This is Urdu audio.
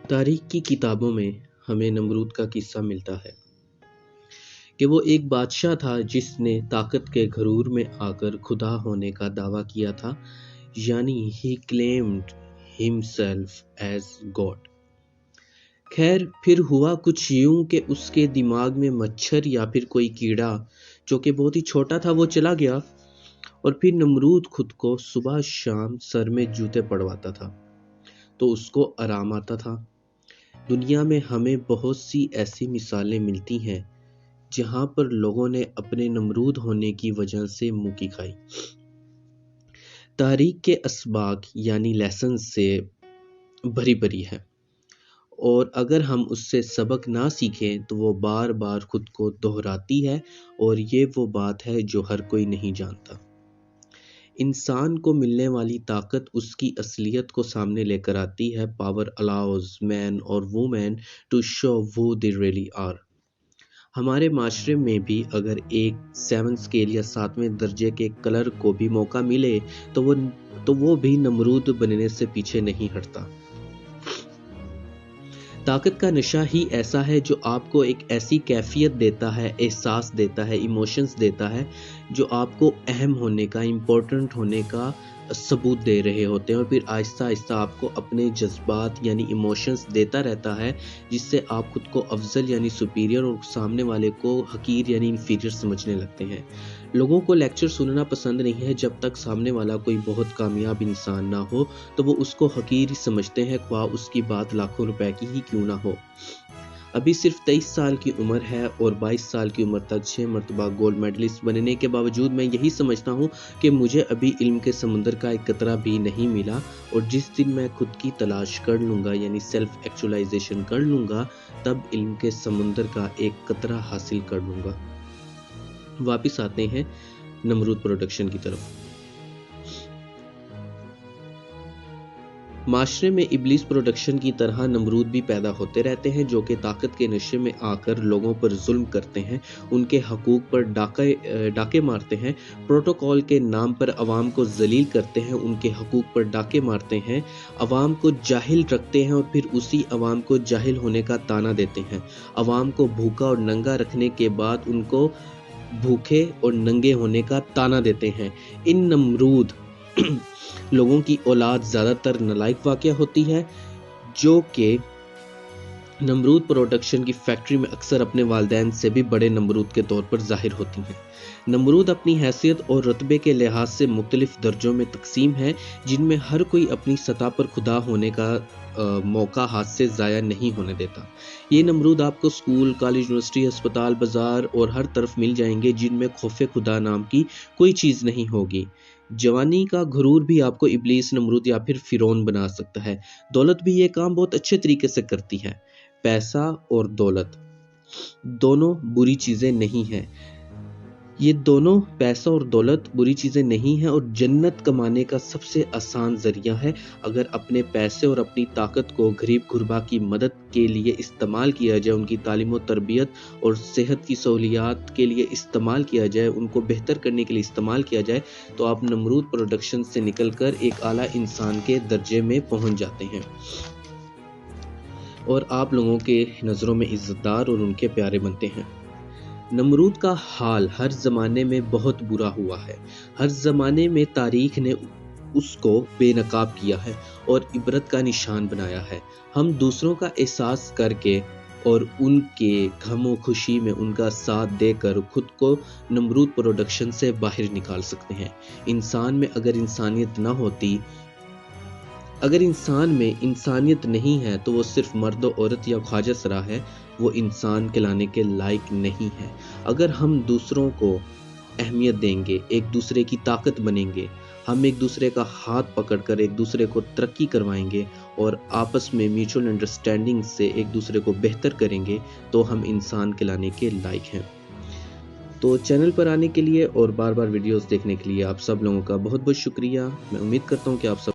تاریخ کی کتابوں میں ہمیں نمرود کا قصہ ملتا ہے کہ وہ ایک بادشاہ تھا جس نے طاقت کے غرور میں آ کر خدا ہونے کا دعویٰ کیا تھا، یعنی he claimed himself as God۔ خیر پھر ہوا کچھ یوں کہ اس کے دماغ میں مچھر یا پھر کوئی کیڑا جو کہ بہت ہی چھوٹا تھا وہ چلا گیا، اور پھر نمرود خود کو صبح شام سر میں جوتے پڑواتا تھا تو اس کو آرام آتا تھا۔ دنیا میں ہمیں بہت سی ایسی مثالیں ملتی ہیں جہاں پر لوگوں نے اپنے نمرود ہونے کی وجہ سے منہ کھائی۔ تاریخ کے اسباق یعنی لیسن سے بھری ہے، اور اگر ہم اس سے سبق نہ سیکھیں تو وہ بار بار خود کو دہراتی ہے، اور یہ وہ بات ہے جو ہر کوئی نہیں جانتا۔ انسان کو ملنے والی طاقت اس کی اصلیت کو سامنے لے کر آتی ہے۔ پاور allows men اور women to show who they really are۔ ہمارے معاشرے میں بھی اگر ایک 7 اسکیل یا 7ویں درجے کے کلر کو بھی موقع ملے تو وہ بھی نمرود بننے سے پیچھے نہیں ہٹتا۔ طاقت کا نشہ ہی ایسا ہے جو آپ کو ایک ایسی کیفیت دیتا ہے، احساس دیتا ہے، ایموشنز دیتا ہے جو آپ کو اہم ہونے کا، امپورٹنٹ ہونے کا ثبوت دے رہے ہوتے ہیں، اور پھر آہستہ آہستہ آپ کو اپنے جذبات یعنی ایموشنز دیتا رہتا ہے، جس سے آپ خود کو افضل یعنی سپیریئر اور سامنے والے کو حقیر یعنی انفیریئر سمجھنے لگتے ہیں۔ لوگوں کو لیکچر سننا پسند نہیں ہے۔ جب تک سامنے والا کوئی بہت کامیاب انسان نہ ہو تو وہ اس کو حقیر سمجھتے ہیں، خواہ اس کی بات لاکھوں روپے کی ہی کیوں نہ ہو۔ ابھی صرف 23 سال کی عمر ہے اور 22 سال کی عمر تک 6 مرتبہ گولڈ میڈلسٹ بننے کے باوجود میں یہی سمجھتا ہوں کہ مجھے ابھی علم کے سمندر کا ایک قطرہ بھی نہیں ملا، اور جس دن میں خود کی تلاش کر لوں گا یعنی سیلف ایکچولائزیشن کر لوں گا، تب علم کے سمندر کا ایک قطرہ حاصل کر لوں گا۔ واپس آتے ہیں نمرود پروڈکشن کی طرف۔ معاشرے میں ابلیس پروڈکشن کی طرح نمرود بھی پیدا ہوتے رہتے ہیں جو کہ طاقت کے نشے میں آ کر لوگوں پر ظلم کرتے ہیں، ان کے حقوق پر ڈاکے مارتے ہیں، پروٹوکول کے نام پر عوام کو ذلیل کرتے ہیں، ان کے حقوق پر ڈاکے مارتے ہیں، عوام کو جاہل رکھتے ہیں اور پھر اسی عوام کو جاہل ہونے کا طعنہ دیتے ہیں، عوام کو بھوکا اور ننگا رکھنے کے بعد ان کو بھوکے اور ننگے ہونے کا طعنہ دیتے ہیں۔ ان نمرود لوگوں کی اولاد زیادہ تر نالائق واقع ہوتی ہے، جو کہ نمرود پروڈکشن کی فیکٹری میں اکثر اپنے والدین سے بھی بڑے نمرود کے طور پر ظاہر ہوتی ہیں۔ نمرود اپنی حیثیت اور رتبے کے لحاظ سے مختلف درجوں میں تقسیم ہے، جن میں ہر کوئی اپنی سطح پر خدا ہونے کا موقع ہاتھ سے ضائع نہیں ہونے دیتا۔ یہ نمرود آپ کو اسکول، کالج، یونیورسٹی، ہسپتال، بازار اور ہر طرف مل جائیں گے، جن میں خوف خدا نام کی کوئی چیز نہیں ہوگی۔ جوانی کا غرور بھی آپ کو ابلیس، نمرود یا پھر فرعون بنا سکتا ہے۔ دولت بھی یہ کام بہت اچھے طریقے سے کرتی ہے۔ پیسہ اور دولت دونوں بری چیزیں نہیں ہیں۔ یہ دونوں، پیسہ اور دولت، بری چیزیں نہیں ہیں، اور جنت کمانے کا سب سے آسان ذریعہ ہے۔ اگر اپنے پیسے اور اپنی طاقت کو غریب غربا کی مدد کے لیے استعمال کیا جائے، ان کی تعلیم و تربیت اور صحت کی سہولیات کے لیے استعمال کیا جائے، ان کو بہتر کرنے کے لیے استعمال کیا جائے، تو آپ نمرود پروڈکشن سے نکل کر ایک اعلیٰ انسان کے درجے میں پہنچ جاتے ہیں، اور آپ لوگوں کے نظروں میں عزت دار اور ان کے پیارے بنتے ہیں۔ نمرود کا حال ہر زمانے میں بہت برا ہوا ہے۔ ہر زمانے میں تاریخ نے اس کو بے نقاب کیا ہے اور عبرت کا نشان بنایا ہے۔ ہم دوسروں کا احساس کر کے اور ان کے غم و خوشی میں ان کا ساتھ دے کر خود کو نمرود پروڈکشن سے باہر نکال سکتے ہیں۔ انسان میں اگر انسانیت نہ ہوتی، اگر انسان میں انسانیت نہیں ہے تو وہ صرف مرد و عورت یا خواجہ سرا ہے، وہ انسان کہلانے کے لائق نہیں ہے۔ اگر ہم دوسروں کو اہمیت دیں گے، ایک دوسرے کی طاقت بنیں گے، ہم ایک دوسرے کا ہاتھ پکڑ کر ایک دوسرے کو ترقی کروائیں گے اور آپس میں میوچل انڈرسٹینڈنگ سے ایک دوسرے کو بہتر کریں گے، تو ہم انسان کہلانے کے لائق ہیں۔ تو چینل پر آنے کے لیے اور بار بار ویڈیوز دیکھنے کے لیے آپ سب لوگوں کا بہت بہت شکریہ۔ میں امید کرتا ہوں کہ آپ سب